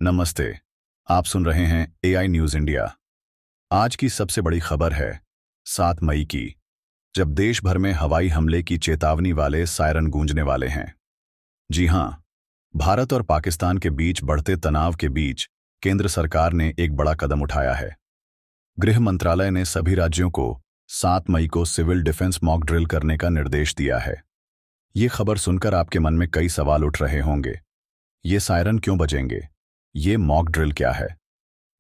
नमस्ते। आप सुन रहे हैं एआई न्यूज़ इंडिया। आज की सबसे बड़ी खबर है 7 मई की, जब देश भर में हवाई हमले की चेतावनी वाले सायरन गूंजने वाले हैं। जी हां, भारत और पाकिस्तान के बीच बढ़ते तनाव के बीच केंद्र सरकार ने एक बड़ा कदम उठाया है। गृह मंत्रालय ने सभी राज्यों को 7 मई को सिविल डिफेंस मॉक ड्रिल करने का निर्देश दिया है। ये खबर सुनकर आपके मन में कई सवाल उठ रहे होंगे। ये सायरन क्यों बजेंगे? ये मॉक ड्रिल क्या है?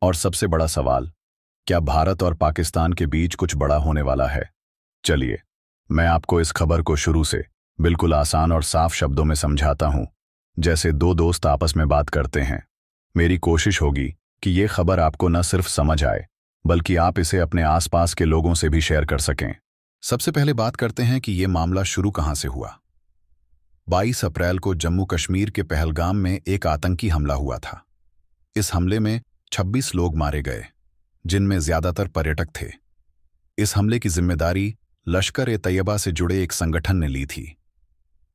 और सबसे बड़ा सवाल, क्या भारत और पाकिस्तान के बीच कुछ बड़ा होने वाला है? चलिए, मैं आपको इस खबर को शुरू से बिल्कुल आसान और साफ शब्दों में समझाता हूं, जैसे दो दोस्त आपस में बात करते हैं। मेरी कोशिश होगी कि ये खबर आपको न सिर्फ समझ आए, बल्कि आप इसे अपने आसपास के लोगों से भी शेयर कर सकें। सबसे पहले बात करते हैं कि ये मामला शुरू कहां से हुआ। 22 अप्रैल को जम्मू कश्मीर के पहलगाम में एक आतंकी हमला हुआ था। इस हमले में 26 लोग मारे गए, जिनमें ज्यादातर पर्यटक थे। इस हमले की जिम्मेदारी लश्कर-ए-तैयबा से जुड़े एक संगठन ने ली थी।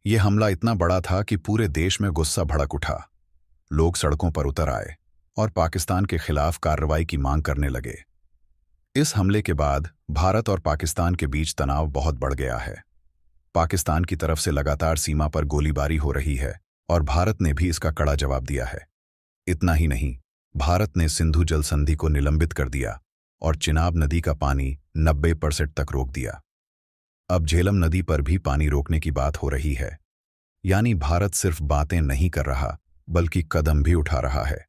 यह हमला इतना बड़ा था कि पूरे देश में गुस्सा भड़क उठा। लोग सड़कों पर उतर आए और पाकिस्तान के खिलाफ कार्रवाई की मांग करने लगे। इस हमले के बाद भारत और पाकिस्तान के बीच तनाव बहुत बढ़ गया है। पाकिस्तान की तरफ से लगातार सीमा पर गोलीबारी हो रही है और भारत ने भी इसका कड़ा जवाब दिया है। इतना ही नहीं, भारत ने सिंधु जल संधि को निलंबित कर दिया और चिनाब नदी का पानी 90% तक रोक दिया। अब झेलम नदी पर भी पानी रोकने की बात हो रही है। यानी भारत सिर्फ बातें नहीं कर रहा, बल्कि कदम भी उठा रहा है।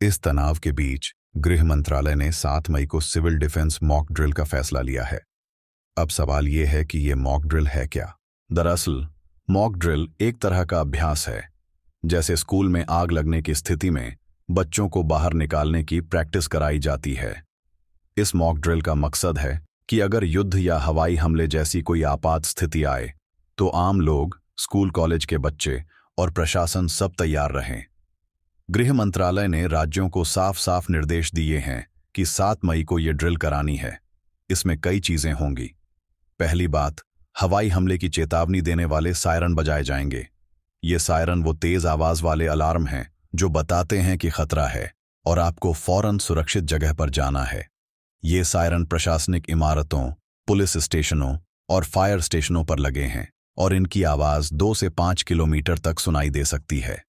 इस तनाव के बीच गृह मंत्रालय ने 7 मई को सिविल डिफेंस मॉक ड्रिल का फैसला लिया है। अब सवाल यह है कि यह मॉक ड्रिल है क्या? दरअसल मॉक ड्रिल एक तरह का अभ्यास है। जैसे स्कूल में आग लगने की स्थिति में बच्चों को बाहर निकालने की प्रैक्टिस कराई जाती है। इस मॉक ड्रिल का मकसद है कि अगर युद्ध या हवाई हमले जैसी कोई आपात स्थिति आए, तो आम लोग, स्कूल कॉलेज के बच्चे और प्रशासन सब तैयार रहें। गृह मंत्रालय ने राज्यों को साफ साफ निर्देश दिए हैं कि 7 मई को ये ड्रिल करानी है। इसमें कई चीजें होंगी। पहली बात, हवाई हमले की चेतावनी देने वाले सायरन बजाए जाएंगे। ये सायरन वो तेज आवाज वाले अलार्म हैं जो बताते हैं कि खतरा है और आपको फौरन सुरक्षित जगह पर जाना है। ये सायरन प्रशासनिक इमारतों, पुलिस स्टेशनों और फायर स्टेशनों पर लगे हैं और इनकी आवाज 2 से 5 किलोमीटर तक सुनाई दे सकती है।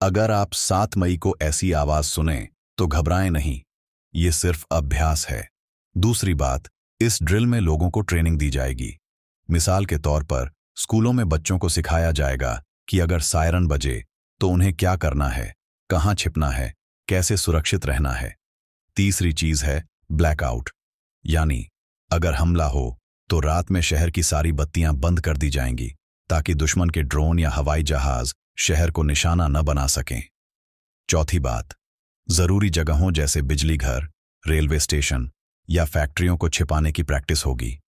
अगर आप 7 मई को ऐसी आवाज सुनें तो घबराएं नहीं, ये सिर्फ अभ्यास है। दूसरी बात, इस ड्रिल में लोगों को ट्रेनिंग दी जाएगी। मिसाल के तौर पर स्कूलों में बच्चों को सिखाया जाएगा कि अगर सायरन बजे तो उन्हें क्या करना है, कहां छिपना है, कैसे सुरक्षित रहना है। तीसरी चीज है ब्लैकआउट, यानी अगर हमला हो तो रात में शहर की सारी बत्तियां बंद कर दी जाएंगी ताकि दुश्मन के ड्रोन या हवाई जहाज शहर को निशाना न बना सकें। चौथी बात, जरूरी जगहों जैसे बिजली घर, रेलवे स्टेशन या फैक्ट्रियों को छिपाने की प्रैक्टिस होगी।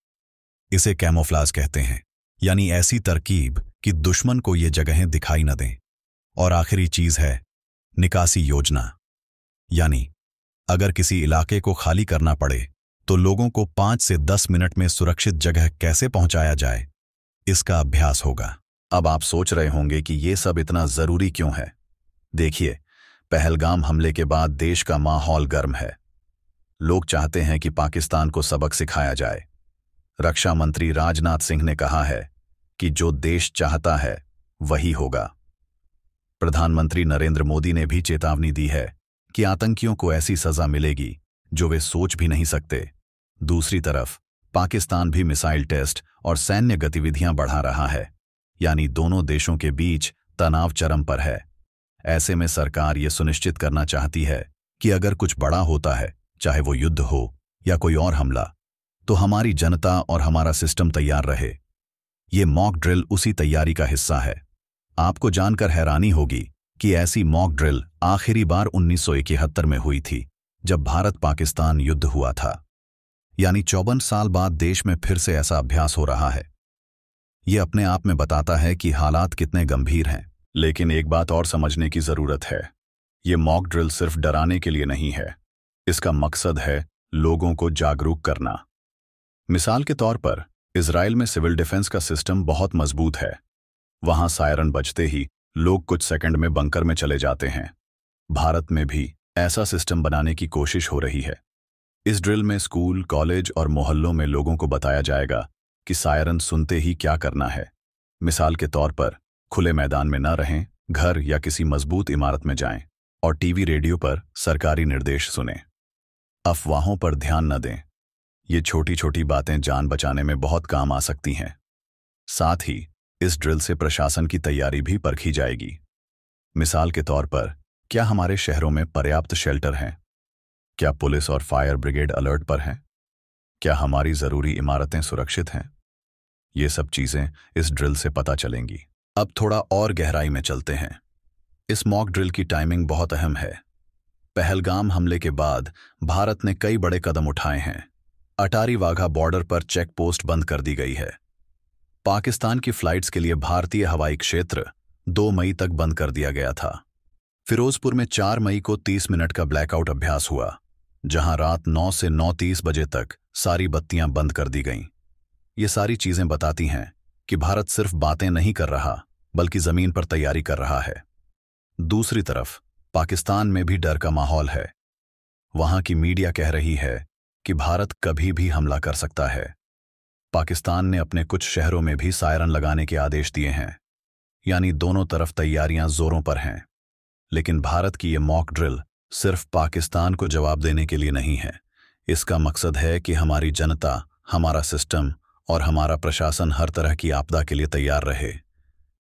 इसे कैमोफ्लाज कहते हैं, यानी ऐसी तरकीब कि दुश्मन को ये जगहें दिखाई न दें। और आखिरी चीज है निकासी योजना, यानी अगर किसी इलाके को खाली करना पड़े तो लोगों को 5 से 10 मिनट में सुरक्षित जगह कैसे पहुंचाया जाए, इसका अभ्यास होगा। अब आप सोच रहे होंगे कि ये सब इतना जरूरी क्यों है। देखिए, पहलगाम हमले के बाद देश का माहौल गर्म है। लोग चाहते हैं कि पाकिस्तान को सबक सिखाया जाए। रक्षा मंत्री राजनाथ सिंह ने कहा है कि जो देश चाहता है वही होगा। प्रधानमंत्री नरेंद्र मोदी ने भी चेतावनी दी है कि आतंकियों को ऐसी सजा मिलेगी जो वे सोच भी नहीं सकते। दूसरी तरफ पाकिस्तान भी मिसाइल टेस्ट और सैन्य गतिविधियां बढ़ा रहा है, यानी दोनों देशों के बीच तनाव चरम पर है। ऐसे में सरकार ये सुनिश्चित करना चाहती है कि अगर कुछ बड़ा होता है, चाहे वो युद्ध हो या कोई और हमला, तो हमारी जनता और हमारा सिस्टम तैयार रहे। ये मॉक ड्रिल उसी तैयारी का हिस्सा है। आपको जानकर हैरानी होगी कि ऐसी मॉक ड्रिल आखिरी बार 1971 में हुई थी, जब भारत पाकिस्तान युद्ध हुआ था। यानी 54 साल बाद देश में फिर से ऐसा अभ्यास हो रहा है। ये अपने आप में बताता है कि हालात कितने गंभीर हैं। लेकिन एक बात और समझने की जरूरत है, ये मॉक ड्रिल सिर्फ डराने के लिए नहीं है। इसका मकसद है लोगों को जागरूक करना। मिसाल के तौर पर इजराइल में सिविल डिफेंस का सिस्टम बहुत मजबूत है। वहां सायरन बजते ही लोग कुछ सेकंड में बंकर में चले जाते हैं। भारत में भी ऐसा सिस्टम बनाने की कोशिश हो रही है। इस ड्रिल में स्कूल, कॉलेज और मोहल्लों में लोगों को बताया जाएगा कि सायरन सुनते ही क्या करना है। मिसाल के तौर पर खुले मैदान में न रहें, घर या किसी मजबूत इमारत में जाएं और टीवी रेडियो पर सरकारी निर्देश सुनें। अफवाहों पर ध्यान न दें। ये छोटी छोटी बातें जान बचाने में बहुत काम आ सकती हैं। साथ ही इस ड्रिल से प्रशासन की तैयारी भी परखी जाएगी। मिसाल के तौर पर, क्या हमारे शहरों में पर्याप्त शेल्टर हैं? क्या पुलिस और फायर ब्रिगेड अलर्ट पर हैं? क्या हमारी जरूरी इमारतें सुरक्षित हैं? ये सब चीजें इस ड्रिल से पता चलेंगी। अब थोड़ा और गहराई में चलते हैं। इस मॉक ड्रिल की टाइमिंग बहुत अहम है। पहलगाम हमले के बाद भारत ने कई बड़े कदम उठाए हैं। अटारी वाघा बॉर्डर पर चेक पोस्ट बंद कर दी गई है। पाकिस्तान की फ्लाइट्स के लिए भारतीय हवाई क्षेत्र 2 मई तक बंद कर दिया गया था। फिरोजपुर में 4 मई को 30 मिनट का ब्लैकआउट अभ्यास हुआ, जहां रात 9 से 9:30 बजे तक सारी बत्तियां बंद कर दी गईं। ये सारी चीजें बताती हैं कि भारत सिर्फ बातें नहीं कर रहा, बल्कि जमीन पर तैयारी कर रहा है। दूसरी तरफ पाकिस्तान में भी डर का माहौल है। वहां की मीडिया कह रही है कि भारत कभी भी हमला कर सकता है। पाकिस्तान ने अपने कुछ शहरों में भी सायरन लगाने के आदेश दिए हैं, यानी दोनों तरफ तैयारियां जोरों पर हैं। लेकिन भारत की ये मॉक ड्रिल सिर्फ पाकिस्तान को जवाब देने के लिए नहीं है। इसका मकसद है कि हमारी जनता, हमारा सिस्टम और हमारा प्रशासन हर तरह की आपदा के लिए तैयार रहे,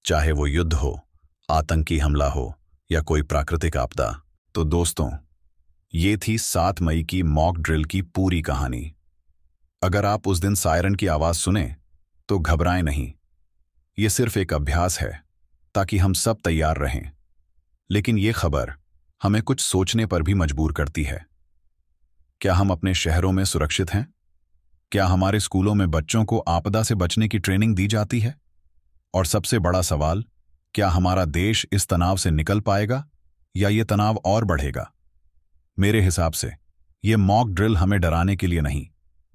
चाहे वो युद्ध हो, आतंकी हमला हो या कोई प्राकृतिक आपदा। तो दोस्तों, ये थी 7 मई की मॉक ड्रिल की पूरी कहानी। अगर आप उस दिन सायरन की आवाज सुने तो घबराएं नहीं। ये सिर्फ एक अभ्यास है ताकि हम सब तैयार रहें। लेकिन ये खबर हमें कुछ सोचने पर भी मजबूर करती है। क्या हम अपने शहरों में सुरक्षित हैं? क्या हमारे स्कूलों में बच्चों को आपदा से बचने की ट्रेनिंग दी जाती है? और सबसे बड़ा सवाल, क्या हमारा देश इस तनाव से निकल पाएगा या ये तनाव और बढ़ेगा? मेरे हिसाब से ये मॉक ड्रिल हमें डराने के लिए नहीं,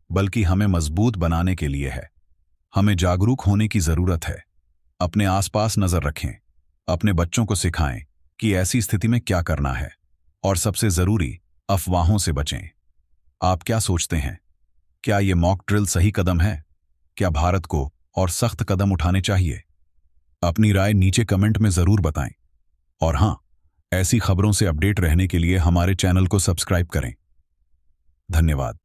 बल्कि हमें मजबूत बनाने के लिए है। हमें जागरूक होने की जरूरत है। अपने आसपास नजर रखें, अपने बच्चों को सिखाएं कि ऐसी स्थिति में क्या करना है, और सबसे जरूरी, अफवाहों से बचें। आप क्या सोचते हैं? क्या ये मॉक ड्रिल सही कदम है? क्या भारत को और सख्त कदम उठाने चाहिए? अपनी राय नीचे कमेंट में जरूर बताएं। और हां, ऐसी खबरों से अपडेट रहने के लिए हमारे चैनल को सब्सक्राइब करें। धन्यवाद।